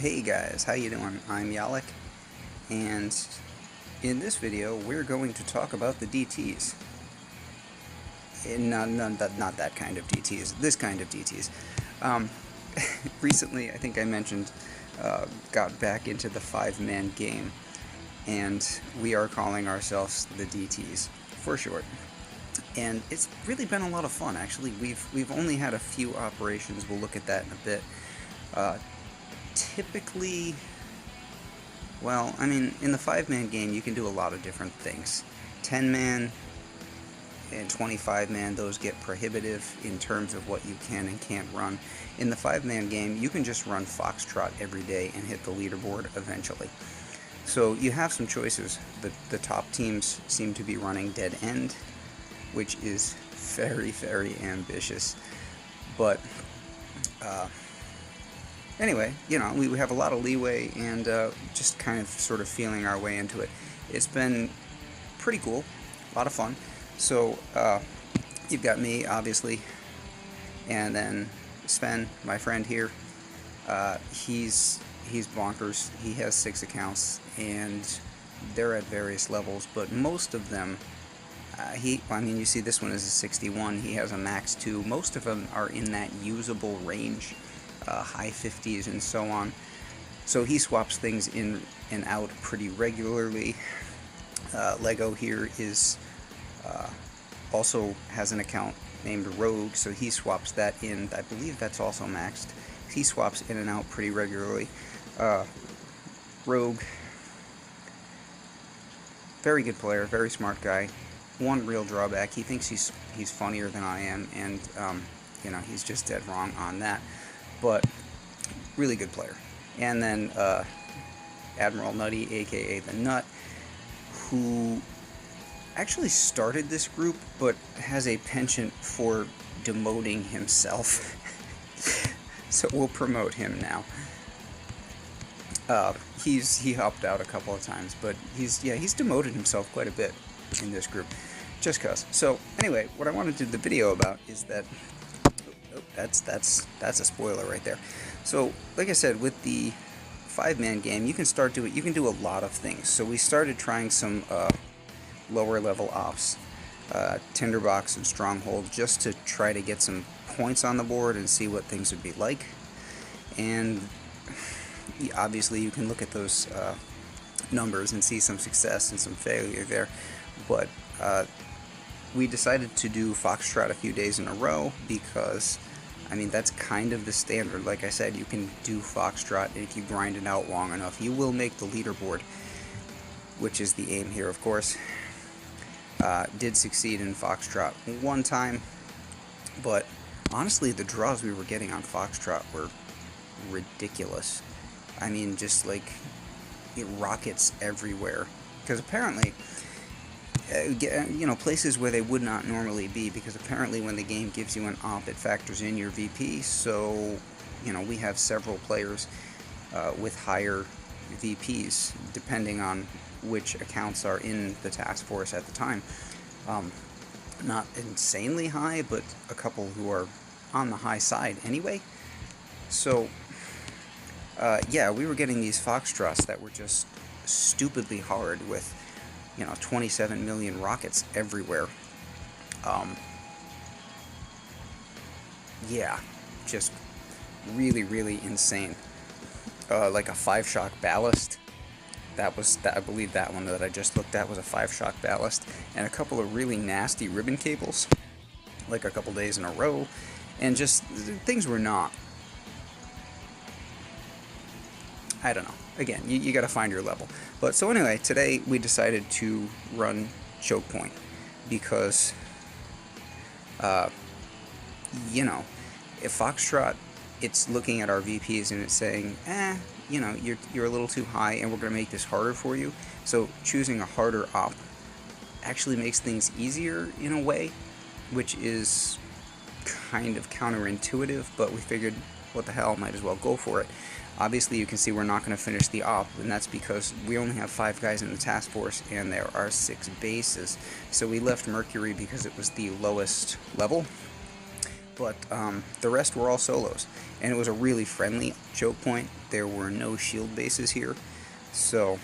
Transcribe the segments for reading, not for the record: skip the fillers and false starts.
Hey guys, how you doing? I'm Yalek, and in this video we're going to talk about the DTs. Not that kind of DTs, this kind of DTs. Um, Recently, I think I mentioned, got back into the 5-man game, and we are calling ourselves the DTs, for short. And it's really been a lot of fun, actually. We've only had a few operations, we'll look at that in a bit. Typically, well, I mean, in the 5-man game, you can do a lot of different things. 10-man and 25-man, those get prohibitive in terms of what you can and can't run. In the 5-man game, you can just run Foxtrot every day and hit the leaderboard eventually. So you have some choices. The top teams seem to be running Dead End, which is very, very ambitious. But, anyway, you know, we have a lot of leeway and just kind of sort of feeling our way into it. It's been pretty cool, a lot of fun. So you've got me, obviously, and then Sven, my friend here. He's bonkers. He has 6 accounts, and they're at various levels, but most of them, I mean, you see this one is a 61. He has a max 2. Most of them are in that usable range. High 50s and so on. So he swaps things in and out pretty regularly. Lego here is also has an account named Rogue, so he swaps that in. I believe that's also maxed. He swaps in and out pretty regularly. Rogue, very good player, very smart guy. One real drawback: he thinks he's funnier than I am, and you know, he's just dead wrong on that. But really good player. And then Admiral Nutty, aka the Nut, who actually started this group but has a penchant for demoting himself. So we'll promote him now. He hopped out a couple of times, but he's demoted himself quite a bit in this group, just cause. So anyway, what I wanted to do the video about is that, oh, that's a spoiler right there. So, like I said, with the 5-man game, you can do a lot of things. So we started trying some lower level ops, Tinderbox and Stronghold, just to try to get some points on the board and see what things would be like. And obviously, you can look at those numbers and see some success and some failure there. But we decided to do Foxtrot a few days in a row because, I mean, that's kind of the standard. Like I said, you can do Foxtrot, and if you grind it out long enough, you will make the leaderboard, which is the aim here, of course. Did succeed in Foxtrot one time, but honestly, the draws we were getting on Foxtrot were ridiculous. I mean, just like rockets everywhere, because apparently, you know, places where they would not normally be, because apparently when the game gives you an op, it factors in your VP. So, you know, we have several players with higher VPs depending on which accounts are in the task force at the time. Not insanely high, but a couple who are on the high side anyway. So yeah, we were getting these Foxtrots that were just stupidly hard with, you know, 27 million rockets everywhere. Yeah, just really, really insane. Like a 5-shock ballast. I believe that one that I just looked at was a 5-shock ballast, and a couple of really nasty ribbon cables, like a couple days in a row, and just things were not. I don't know. Again, you got to find your level. But so anyway, today we decided to run Choke Point because, you know, if Foxtrot, it's looking at our VPs and it's saying, you know, you're a little too high, and we're going to make this harder for you. So choosing a harder op actually makes things easier in a way, which is kind of counterintuitive, but we figured, what the hell, might as well go for it. Obviously, you can see we're not going to finish the op, and that's because we only have 5 guys in the task force, and there are 6 bases. So we left Mercury because it was the lowest level. but the rest were all solos, and it was a really friendly choke point. There were no shield bases here, so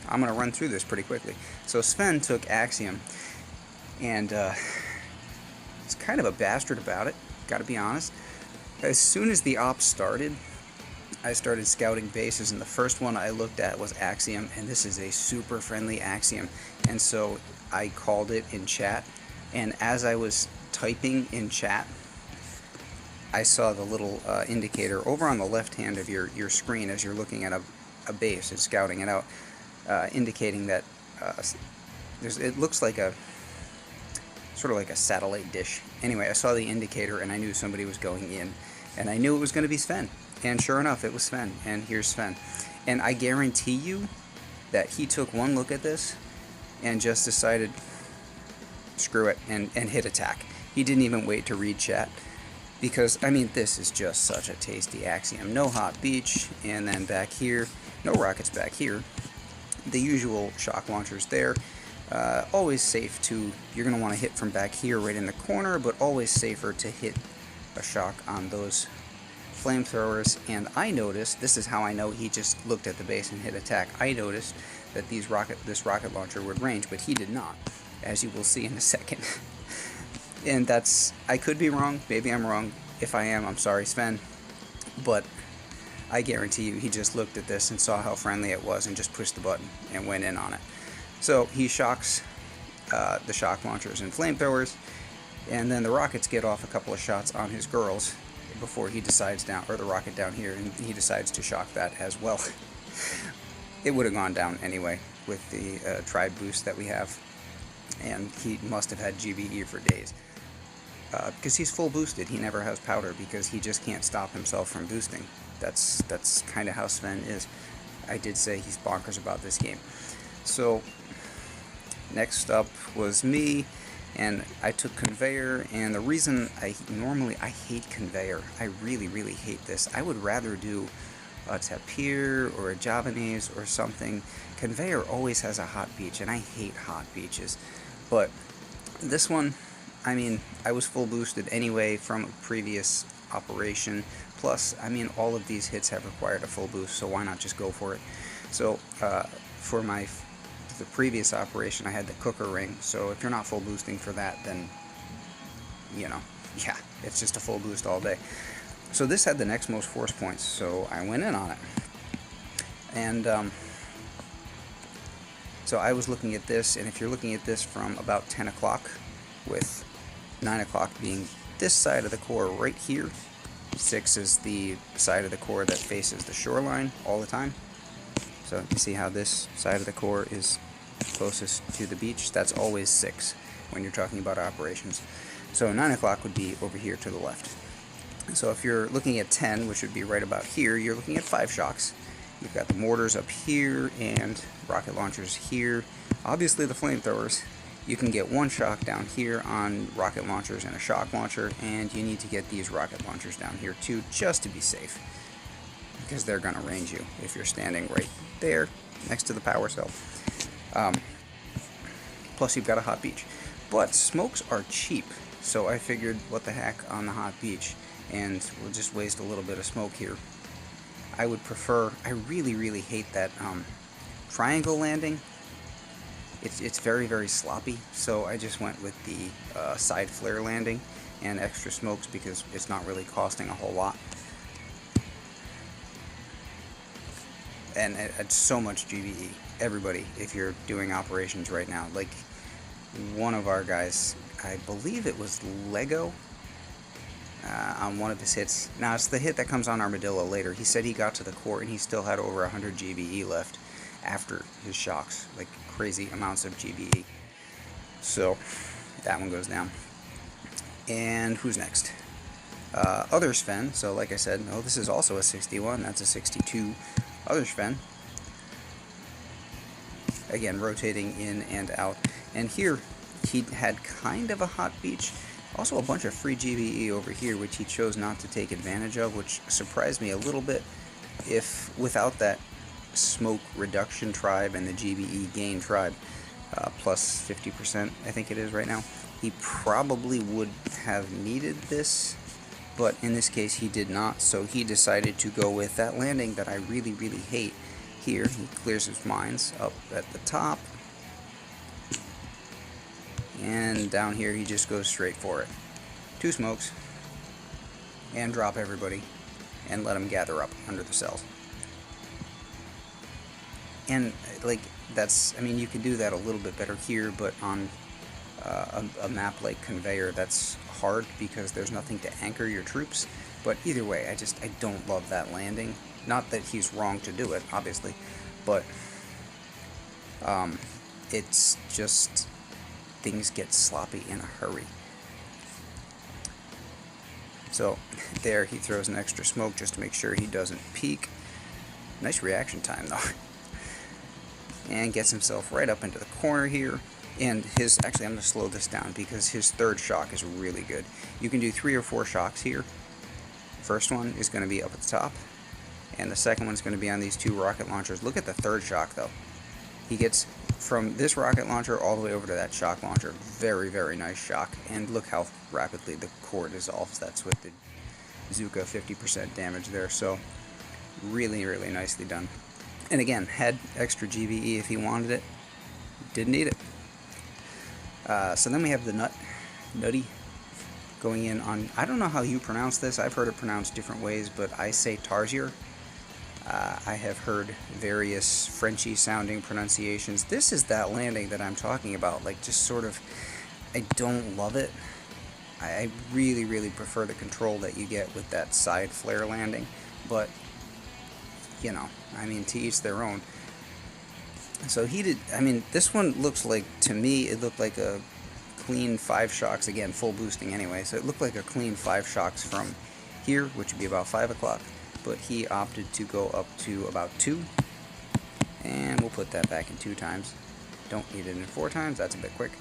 I'm going to run through this pretty quickly. So Sven took Axiom, and he's kind of a bastard about it, gotta be honest. As soon as the op started, I started scouting bases, and the first one I looked at was Axiom, and this is a super friendly Axiom, and so I called it in chat, and as I was typing in chat, I saw the little indicator over on the left hand of your screen as you're looking at a base and scouting it out, indicating that it looks like a sort of like a satellite dish. Anyway, I saw the indicator and I knew somebody was going in, and I knew it was going to be Sven, and sure enough it was Sven, and here's Sven. And I guarantee you that he took one look at this and just decided screw it and hit attack. He didn't even wait to read chat, because I mean this is just such a tasty Axiom. No hot beach, and then back here no rockets back here, the usual shock launchers there. Always safe to, you're going to want to hit from back here right in the corner, but always safer to hit a shock on those flamethrowers. And I noticed, this is how I know he just looked at the base and hit attack, I noticed that this rocket launcher would range, but he did not, as you will see in a second. And that's, I could be wrong, maybe I'm wrong. If I am, I'm sorry, Sven, but I guarantee you he just looked at this and saw how friendly it was and just pushed the button and went in on it. So he shocks the shock launchers and flamethrowers, and then the rockets get off a couple of shots on his girls before he decides down, or the rocket down here, and he decides to shock that as well. It would have gone down anyway with the tribe boost that we have, and he must have had GBE for days. Because he's full boosted, he never has powder because he just can't stop himself from boosting. That's kind of how Sven is. I did say he's bonkers about this game. So next up was me, and I took Conveyor, and the reason I hate Conveyor, I really hate this. I would rather do a Tapir or a Javanese or something. Conveyor always has a hot beach, and I hate hot beaches. But this one, I mean, I was full boosted anyway from a previous operation. Plus, I mean, all of these hits have required a full boost, so why not just go for it? So, for the previous operation, I had the cooker ring, so if you're not full boosting for that, then, you know, yeah, it's just a full boost all day. So this had the next most force points, so I went in on it. And, so I was looking at this, and if you're looking at this from about 10 o'clock, with 9 o'clock being this side of the core right here, 6 is the side of the core that faces the shoreline all the time. So you see how this side of the core is closest to the beach? That's always 6 when you're talking about operations. So 9 o'clock would be over here to the left. So if you're looking at 10, which would be right about here, you're looking at 5 shocks. You've got the mortars up here and rocket launchers here. Obviously the flamethrowers. You can get 1 shock down here on rocket launchers and a shock launcher, and you need to get these rocket launchers down here too, just to be safe, because they're going to range you if you're standing right there next to the power cell. Plus you've got a hot beach. But smokes are cheap, so I figured what the heck on the hot beach, and we'll just waste a little bit of smoke here. I would prefer, I really hate that triangle landing. It's very sloppy, so I just went with the side flare landing and extra smokes because it's not really costing a whole lot. And it's so much GBE. Everybody, if you're doing operations right now, like one of our guys, I believe it was Lego, on one of his hits. Now it's the hit that comes on Armadillo later. He said he got to the core and he still had over 100 GBE left after his shocks, like crazy amounts of GBE. So that one goes down. And who's next? Other Sven. So like I said, no, this is also a 61. That's a 62. Other Sven. Again, rotating in and out. And here, he had kind of a hot beach. Also a bunch of free GBE over here, which he chose not to take advantage of, which surprised me a little bit. If without that smoke reduction tribe and the GBE gain tribe, plus 50%, I think it is right now, he probably would have needed this but in this case he did not, so he decided to go with that landing that I really, really hate. Here, he clears his mines up at the top, and down here he just goes straight for it. 2 smokes, and drop everybody, and let them gather up under the cells. And, like, that's, I mean, you can do that a little bit better here, but on a map like Conveyor, that's hard because there's nothing to anchor your troops. But either way, I don't love that landing. Not that he's wrong to do it, obviously, but it's just things get sloppy in a hurry. So there, he throws an extra smoke just to make sure he doesn't peek. Nice reaction time though. And gets himself right up into the corner here. And his, actually I'm going to slow this down because his third shock is really good. You can do 3 or 4 shocks here. First one is going to be up at the top, and the second one's going to be on these 2 rocket launchers. Look at the third shock though. He gets from this rocket launcher all the way over to that shock launcher. Very, very nice shock. And look how rapidly the core dissolves. That's with the Zuka 50% damage there. So really, really nicely done. And again, had extra GBE if he wanted it. Didn't need it. So then we have the Nutty going in on, I don't know how you pronounce this. I've heard it pronounced different ways, but I say Tarsier. I have heard various Frenchy sounding pronunciations. This is that landing that I'm talking about. Like, just sort of, I don't love it. I really, really prefer the control that you get with that side flare landing. But, you know, I mean, to each their own. So he did, I mean, this one looks like, to me, it looked like a clean 5 shocks, again, full boosting anyway, so it looked like a clean 5 shocks from here, which would be about 5 o'clock, but he opted to go up to about 2, and we'll put that back in 2 times. Don't need it in 4 times, that's a bit quick.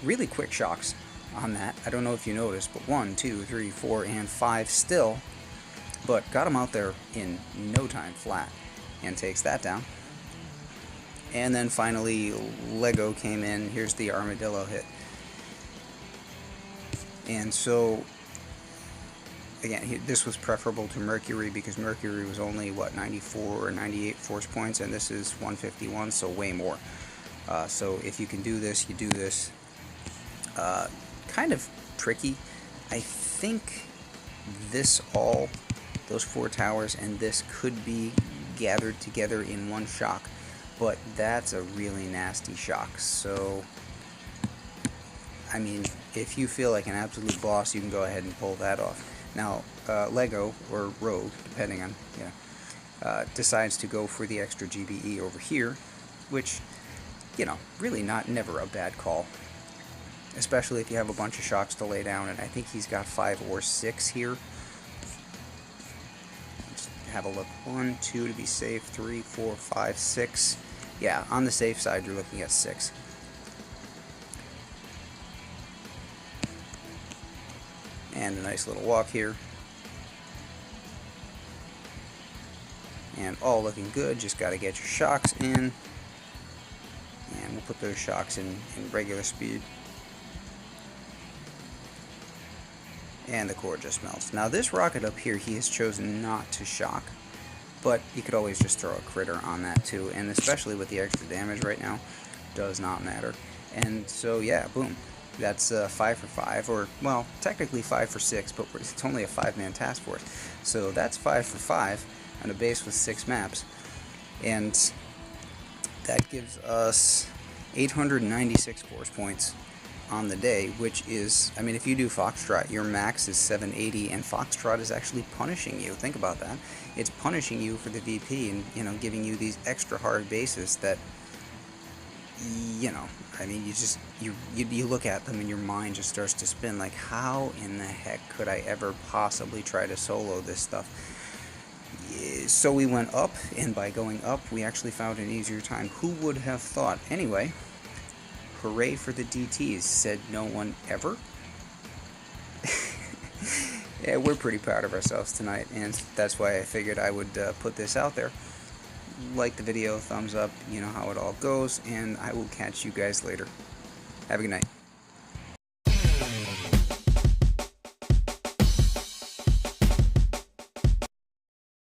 Really quick shocks on that. I don't know if you noticed, but 1, 2, 3, 4, and 5 still, but got him out there in no time flat, and takes that down. And then finally, Lego came in. Here's the armadillo hit. And so, again, this was preferable to Mercury because Mercury was only, what, 94 or 98 force points, and this is 151, so way more. So if you can do this, you do this. Kind of tricky. I think this all, those 4 towers and this could be gathered together in 1 shock. But that's a really nasty shock, so, I mean, if you feel like an absolute boss, you can go ahead and pull that off. Now, Lego, or Rogue, depending on, decides to go for the extra GBE over here, which, you know, really never a bad call. Especially if you have a bunch of shocks to lay down, and I think he's got 5 or 6 here. Let's have a look. 1, 2 to be safe, 3, 4, 5, 6. Yeah, on the safe side, you're looking at 6. And a nice little walk here. And all looking good, just got to get your shocks in. And we'll put those shocks in regular speed. And the core just melts. Now this rocket up here, he has chosen not to shock. But you could always just throw a critter on that too, and especially with the extra damage right now, does not matter. And so yeah, boom, that's 5 for 5, or well, technically 5 for 6, but it's only a 5-man task force. So that's 5 for 5 on a base with 6 maps, and that gives us 896 force points on the day, which is, I mean, if you do Foxtrot, your max is 780, and Foxtrot is actually punishing you. Think about that. It's punishing you for the VP and, you know, giving you these extra hard bases that, you know, I mean, you look at them and your mind just starts to spin, like, how in the heck could I ever possibly try to solo this stuff? So we went up, and by going up, we actually found an easier time. Who would have thought? Anyway, hooray for the DTs, said no one ever. Yeah, we're pretty proud of ourselves tonight, and that's why I figured I would put this out there. Like the video, thumbs up, you know how it all goes, and I will catch you guys later. Have a good night.